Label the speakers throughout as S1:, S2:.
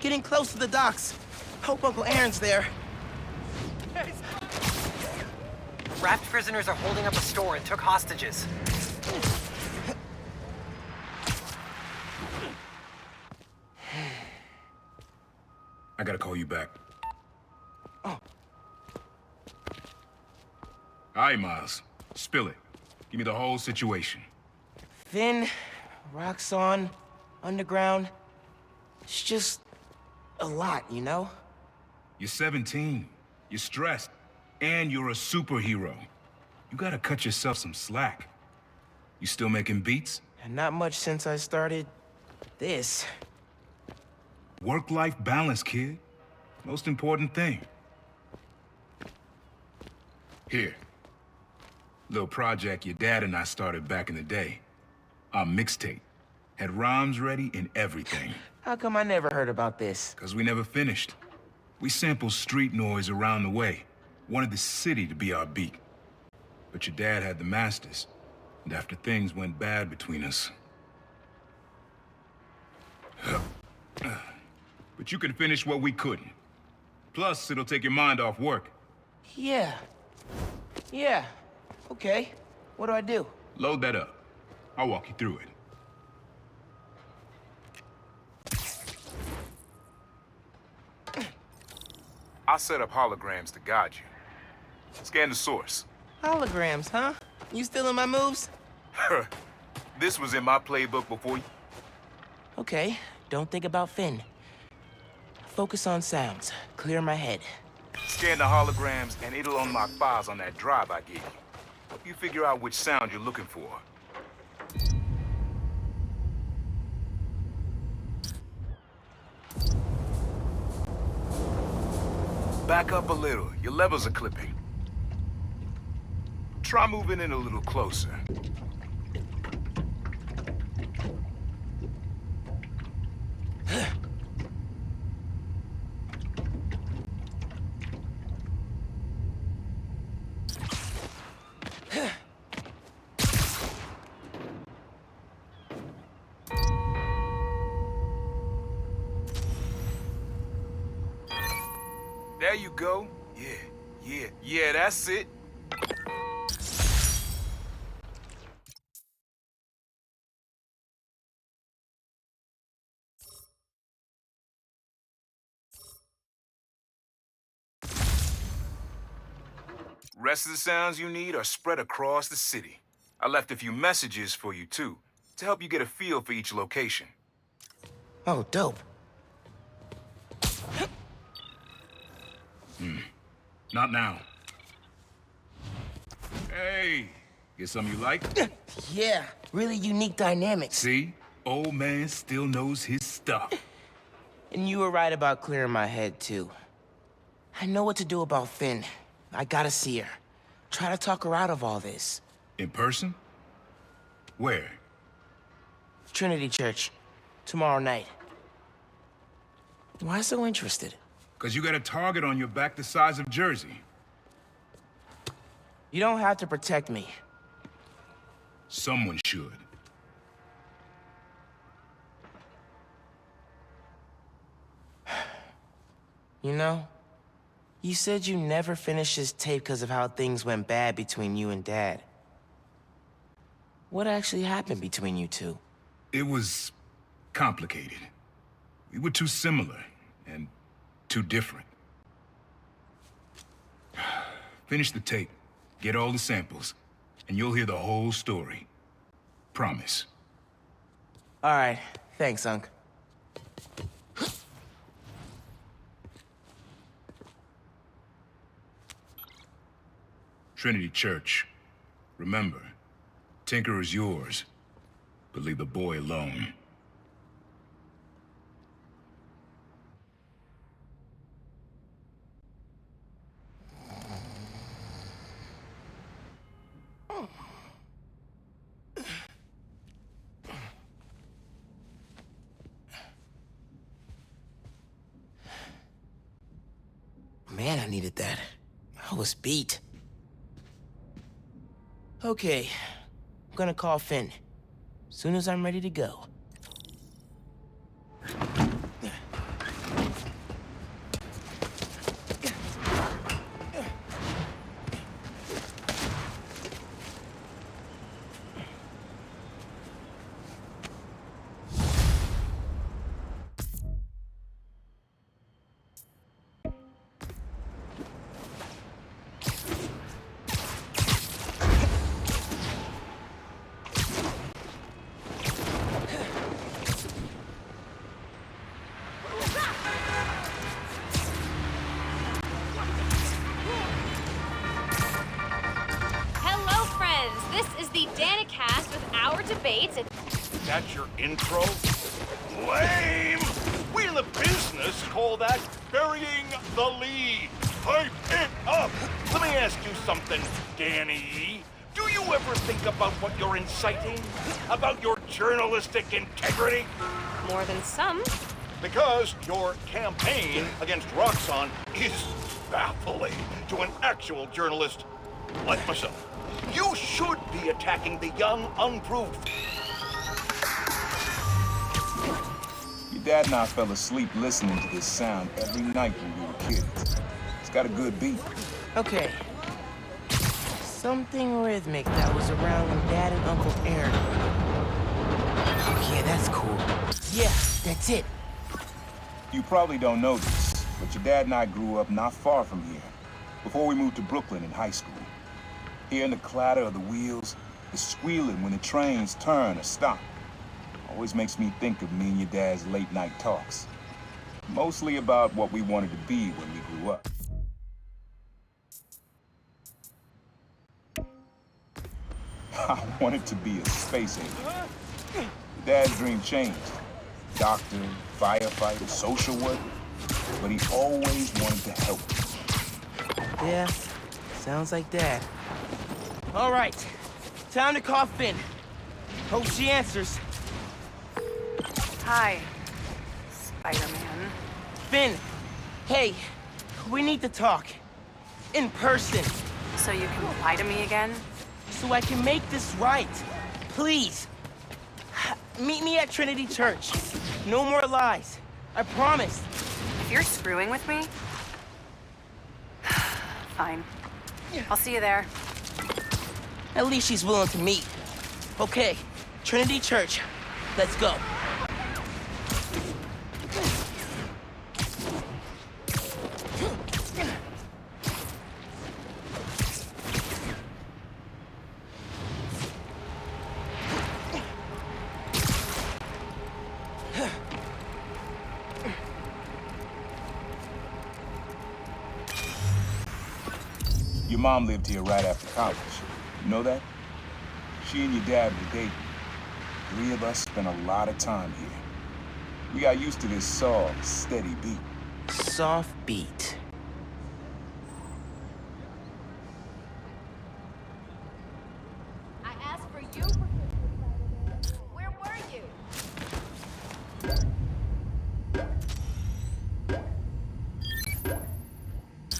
S1: getting close to the docks. Hope Uncle Aaron's there.
S2: Raft prisoners are holding up a store and took hostages.
S3: I gotta call you back.
S1: Oh.
S3: All right, Miles. Spill it. Give me the whole situation.
S1: Finn, Roxxon, Underground. It's just a lot, you know?
S3: You're 17. You're stressed. And you're a superhero. You gotta cut yourself some slack. You still making beats?
S1: And not much since I started this.
S3: Work-life balance, kid. Most important thing. Here. Little project your dad and I started back in the day. Our mixtape. Had rhymes ready and everything.
S1: How come I never heard about this?
S3: 'Cause we never finished. We sampled street noise around the way. Wanted the city to be our beat. But your dad had the masters. And after things went bad between us... But you can finish what we couldn't. Plus, it'll take your mind off work.
S1: Yeah. Yeah. Okay. What do I do?
S3: Load that up. I'll walk you through it. I'll set up holograms to guide you. Scan the source.
S1: Holograms, huh? You stealing my moves?
S3: This was in my playbook before you...
S1: Okay. Don't think about Finn. Focus on sounds. Clear my head.
S3: Scan the holograms, and it'll unlock files on that drive I gave you. Help you figure out which sound you're looking for. Back up a little. Your levels are clipping. Try moving in a little closer. There you go. Yeah, that's it. Rest of the sounds you need are spread across the city. I left a few messages for you, too, to help you get a feel for each location.
S1: Oh, dope.
S3: Not now. Hey, get something you like?
S1: Yeah, really unique dynamics.
S3: See? Old man still knows his stuff.
S1: And you were right about clearing my head, too. I know what to do about Finn. I gotta see her. Try to talk her out of all this.
S3: In person? Where?
S1: Trinity Church. Tomorrow night. Why so interested?
S3: 'Cause you got a target on your back the size of Jersey.
S1: You don't have to protect me.
S3: Someone should.
S1: You know, you said you never finished this tape because of how things went bad between you and Dad. What actually happened between you two?
S3: It was complicated. We were too similar and too different. Finish the tape, get all the samples, and you'll hear the whole story. Promise.
S1: All right, thanks, Unc.
S3: Trinity Church. Remember, Tinker is yours, but leave the boy alone.
S1: Man, I needed that. I was beat. Okay, I'm gonna call Finn. Soon as I'm ready to go.
S4: tasked with our debates and...
S5: That's your intro? Lame! We in the business call that burying the lead. Hype it up! Let me ask you something, Danny. Do you ever think about what you're inciting? About your journalistic integrity?
S4: more than some.
S5: Because your campaign against Roxxon is baffling to an actual journalist like myself. You should be attacking the young, unproved.
S3: Your dad and I fell asleep listening to this sound every night when we were kids. It's got a good beat.
S1: Okay. Something rhythmic that was around when Dad and Uncle Aaron. Oh, yeah, that's cool. Yeah, that's it.
S3: You probably don't know this, but your dad and I grew up not far from here, before we moved to Brooklyn in high school. Hearing the clatter of the wheels, the squealing when the trains turn or stop, always makes me think of me and your dad's late night talks. Mostly about what we wanted to be when we grew up. I wanted to be a space agent. Dad's dream changed. Doctor, firefighter, social worker. But he always wanted to help.
S1: Yeah, sounds like Dad. All right, time to call Finn. Hope she answers.
S6: Hi, Spider-Man.
S1: Finn, hey, we need to talk. In person,
S6: So you can lie to me again?
S1: so I can make this right. Please. Meet me at Trinity Church. No more lies. I promise.
S6: If you're screwing with me... Fine. I'll see you there.
S1: At least she's willing to meet. Okay, Trinity Church. Let's go.
S3: Your mom lived here right after college. You know that? She and your dad were dating. 3 of us spent a lot of time here. We got used to this soft, steady beat.
S1: Soft beat.
S4: I asked for you for Christmas, Spider-Man. Where were you?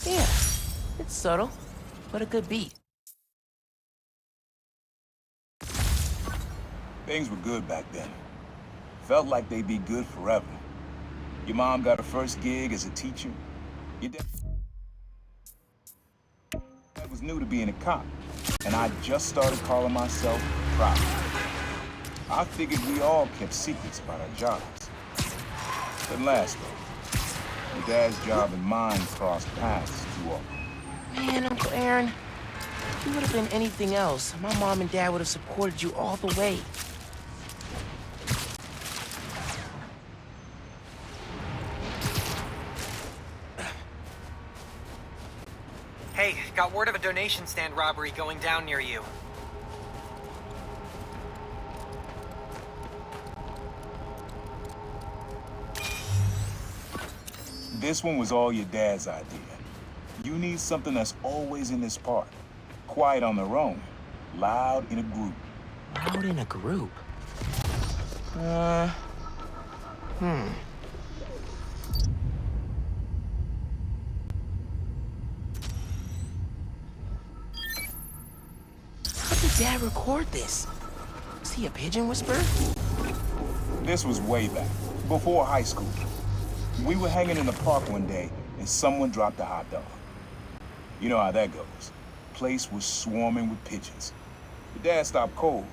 S1: Yeah, it's subtle, but a good beat.
S3: Things were good back then. Felt like they'd be good forever. Your mom got her first gig as a teacher. Your dad was new to being a cop, and I just started calling myself proud. I figured we all kept secrets about our jobs. But last though, your dad's job and mine crossed paths too often.
S1: Man, Uncle Aaron, if you would have been anything else, my mom and dad would have supported you all the way.
S2: Hey, got word of a donation stand robbery going down near you.
S3: This one was all your dad's idea. You need something that's always in this park. Quiet on their own, loud in a group.
S1: Loud in a group? How did Dad record this? Was he a pigeon whisperer?
S3: This was way back, before high school. We were hanging in the park one day, and someone dropped a hot dog. You know how that goes. Place was swarming with pigeons. Your dad stopped cold.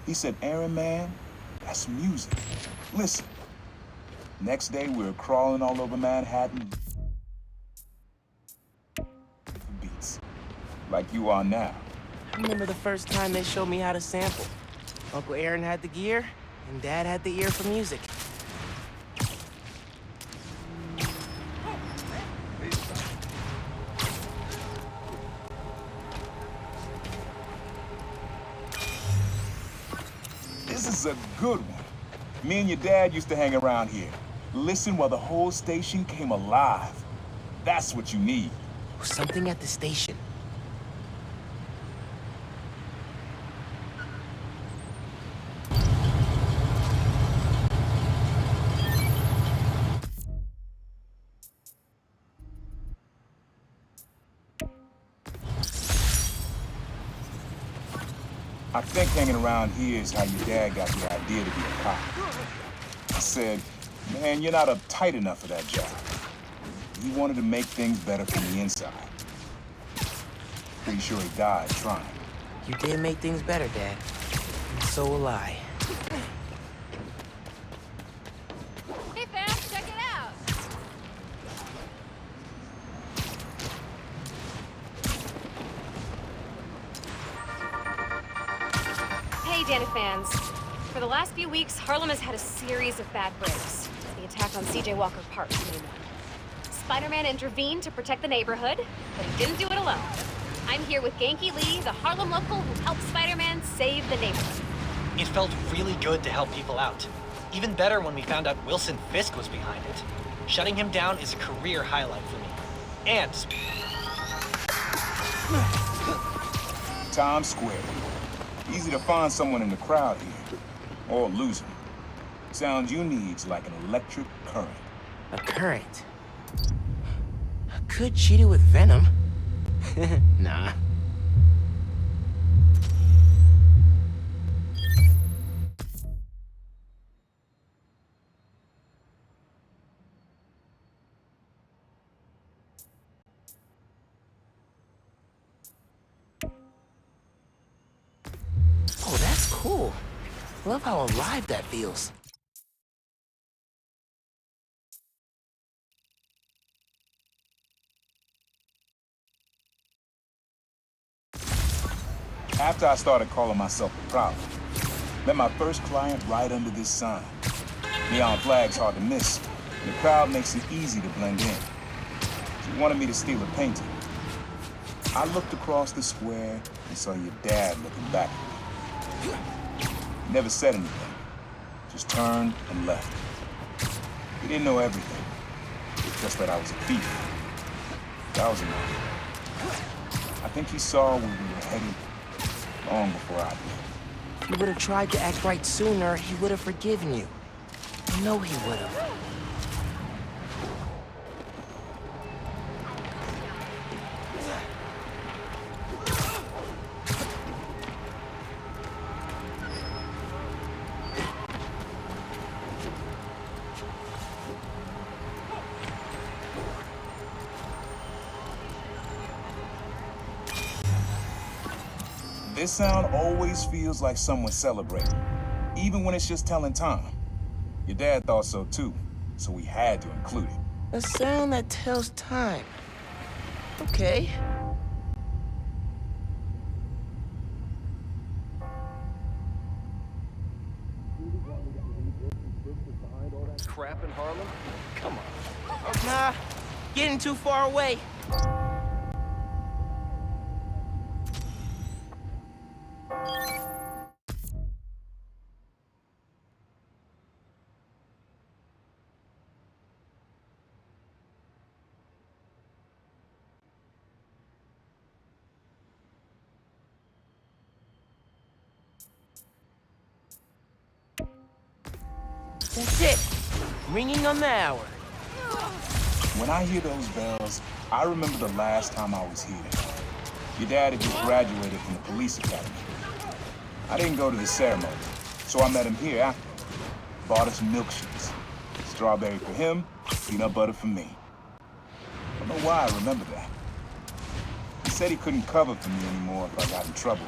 S3: He said, "Aaron, man, that's music. Listen." Next day, we were crawling all over Manhattan. Beats. Like you are now.
S1: I remember the first time they showed me how to sample. Uncle Aaron had the gear, and Dad had the ear for music.
S3: This is a good one. Me and your dad used to hang around here. Listen while the whole station came alive. That's what you need.
S1: Something at the station.
S3: I think hanging around here is how your dad got the idea to be a cop. I said, man, you're not uptight enough for that job. He wanted to make things better from the inside. Pretty sure he died trying.
S1: You did make things better, Dad. And so will I.
S4: Hey fam, check it out!
S7: Hey, Danny fans. For the last few weeks, Harlem has had a series of bad breaks. The attack on CJ Walker Park was the main one. Spider-Man intervened to protect the neighborhood, but he didn't do it alone. I'm here with Genki Lee, the Harlem local who helped Spider-Man save the neighborhood.
S2: It felt really good to help people out. Even better when we found out Wilson Fisk was behind it. Shutting him down is a career highlight for me. And
S3: Times Square. Easy to find someone in the crowd here. Or lose him. Sounds you need's like an electric current.
S1: A current. I could cheat it with venom. Nah. Oh, that's cool. Love how alive that feels.
S3: After I started calling myself a problem, met my first client right under this sign. Neon flag's hard to miss, and the crowd makes it easy to blend in. She wanted me to steal a painting. I looked across the square and saw your dad looking back at me. He never said anything, just turned and left. He didn't know everything, just that I was a thief. That was enough. I think he saw where we were headed long before I did.
S1: If you would have tried to act right sooner, he would have forgiven you. I know he would have.
S3: This sound always feels like someone's celebrating, even when it's just telling time. Your dad thought so too, so we had to include it.
S1: A sound that tells time. Okay.
S8: Crap in Harlem? Come on.
S1: Nah, getting too far away. That's it. Ringing on the hour.
S3: When I hear those bells, I remember the last time I was here. Your dad had just graduated from the police academy. I didn't go to the ceremony, so I met him here after. Bought us milkshakes. Strawberry for him, peanut butter for me. I don't know why I remember that. He said he couldn't cover for me anymore if I got in trouble.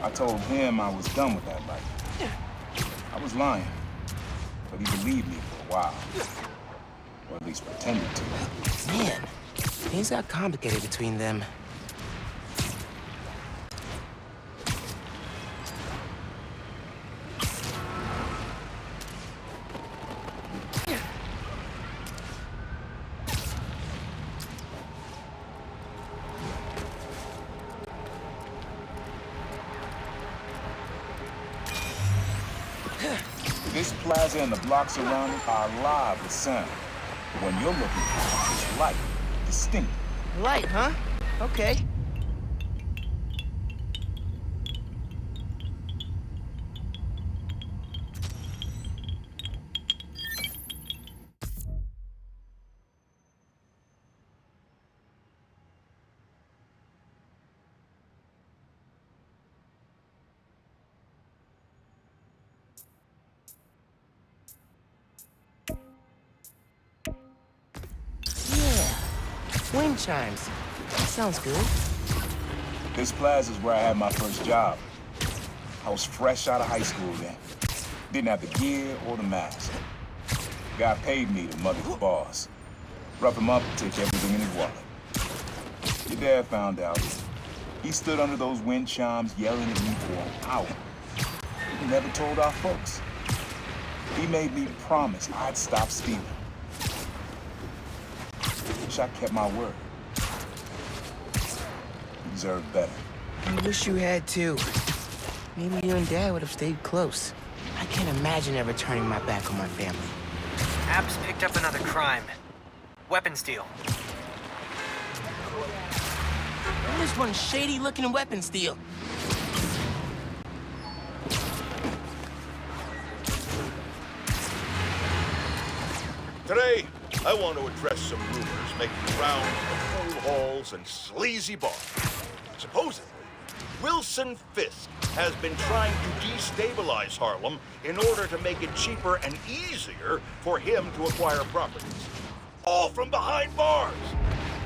S3: I told him I was done with that life. I was lying, but he believed me for a while. Or at least pretended to.
S1: Man, things got complicated between them.
S3: This plaza and the blocks around it are alive with sound. When you're looking for it, it's light, distinct.
S1: Light, huh? Okay. Yeah, wind chimes. That sounds good.
S3: This plaza is where I had my first job. I was fresh out of high school then. Didn't have the gear or the mask. Guy paid me to mug his boss. Rough him up, take everything in his wallet. Your dad found out. He stood under those wind chimes yelling at me for an hour. He never told our folks. He made me promise I'd stop stealing. Wish I kept my word. You deserve better.
S1: I wish you had too. Maybe you and Dad would have stayed close. I can't imagine ever turning my back on my family.
S2: Abs picked up another crime. Weapons deal.
S1: There's one shady-looking weapon steal.
S5: Today, I want to address some rumors making rounds of pool halls and sleazy bars. Supposedly, Wilson Fisk has been trying to destabilize Harlem in order to make it cheaper and easier for him to acquire properties. All from behind bars.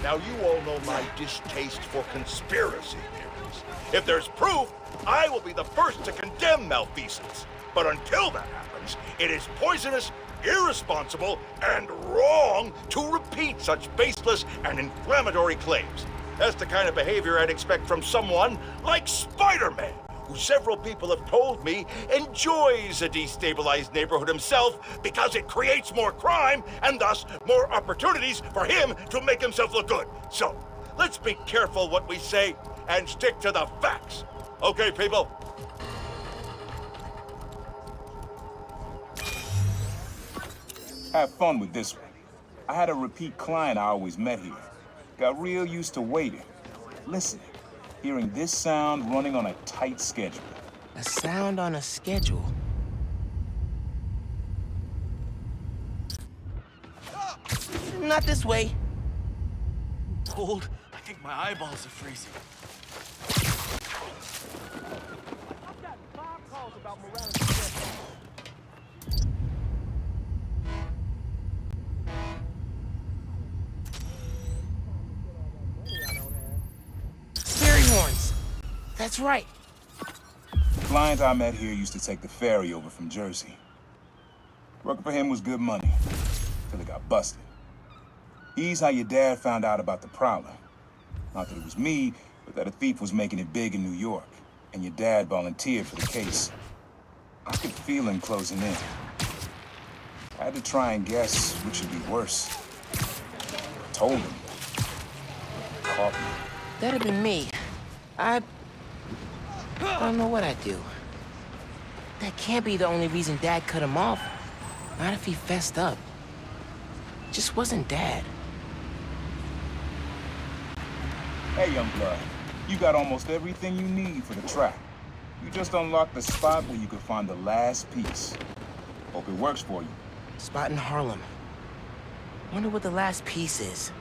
S5: Now, you all know my distaste for conspiracy theories. If there's proof, I will be the first to condemn malfeasance. But until that happens, it is poisonous, irresponsible, and wrong to repeat such baseless and inflammatory claims. That's the kind of behavior I'd expect from someone like Spider-Man, who several people have told me enjoys a destabilized neighborhood himself because it creates more crime and thus more opportunities for him to make himself look good. So, let's be careful what we say and stick to the facts. Okay, people?
S3: Have fun with this one. I had a repeat client I always met here. Got real used to waiting, listening, hearing this sound running on a tight schedule.
S1: A sound on a schedule. Not this way.
S8: Cold. I think my eyeballs are freezing.
S1: Fairy horns. That's right.
S3: Client I met here used to take the ferry over from Jersey. Working for him was good money, till he got busted. He's how your dad found out about the Prowler. Not that it was me, but that a thief was making it big in New York, and your dad volunteered for the case. I could feel him closing in. I had to try and guess which would be worse. I told him. Caught me.
S1: That'd been me. I don't know what I'd do. That can't be the only reason Dad cut him off. Not if he fessed up. Just wasn't Dad.
S3: Hey, young blood. You got almost everything you need for the track. You just unlocked the spot where you could find the last piece. Hope it works for you.
S1: Spot in Harlem. Wonder what the last piece is.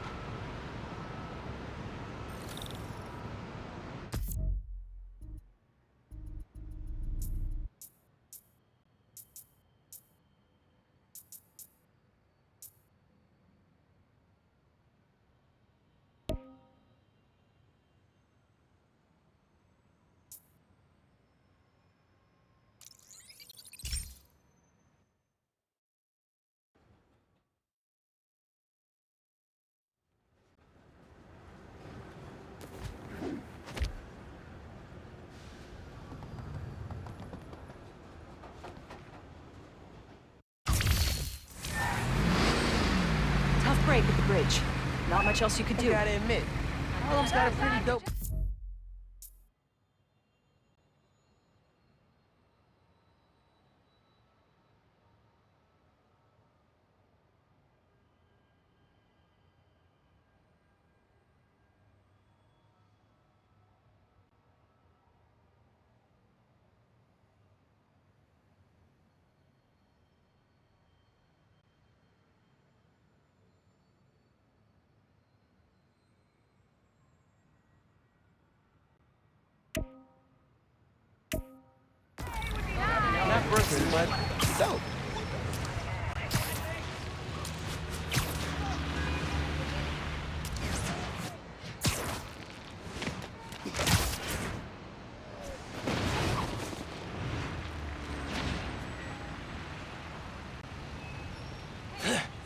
S9: Break at the bridge. Not much else you could do.
S1: I gotta admit, Harlem's got a pretty dope... person, but dope.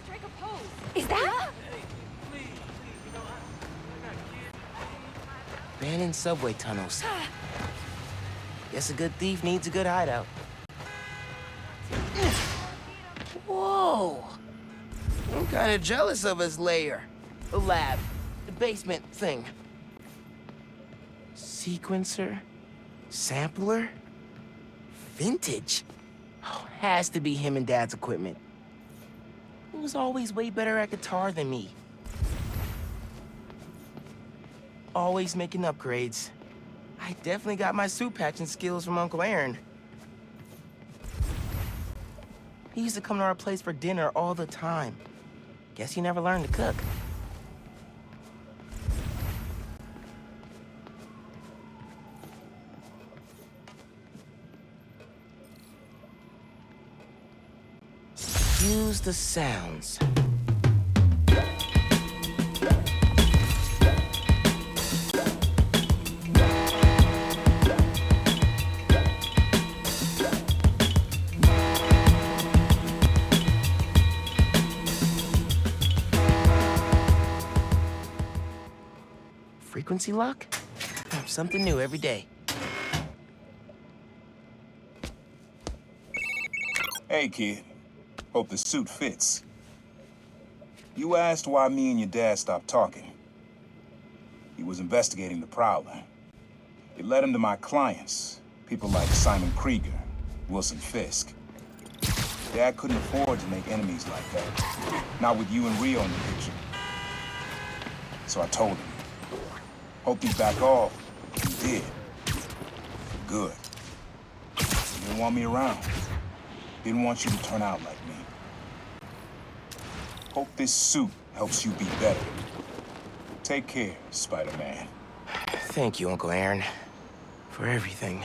S4: Strike a pose.
S7: Is that?
S1: Abandoned subway tunnels. Guess a good thief needs a good hideout. Whoa! I'm kind of jealous of his lair. The lab. The basement thing. Sequencer? Sampler? Vintage? Oh, has to be him and Dad's equipment. He was always way better at guitar than me. Always making upgrades. I definitely got my suit patching skills from Uncle Aaron. He used to come to our place for dinner all the time. Guess he never learned to cook. Use the sounds. Frequency lock? Something new every day.
S3: Hey, kid. Hope the suit fits. You asked why me and your dad stopped talking. He was investigating the Prowler. It led him to my clients, people like Simon Krieger, Wilson Fisk. Dad couldn't afford to make enemies like that. Not with you and Rio in the picture. So I told him. Hoped he'd back off. He did. Good. He didn't want me around. Didn't want you to turn out like me. Hope this suit helps you be better. Take care, Spider-Man.
S1: Thank you, Uncle Aaron, for everything.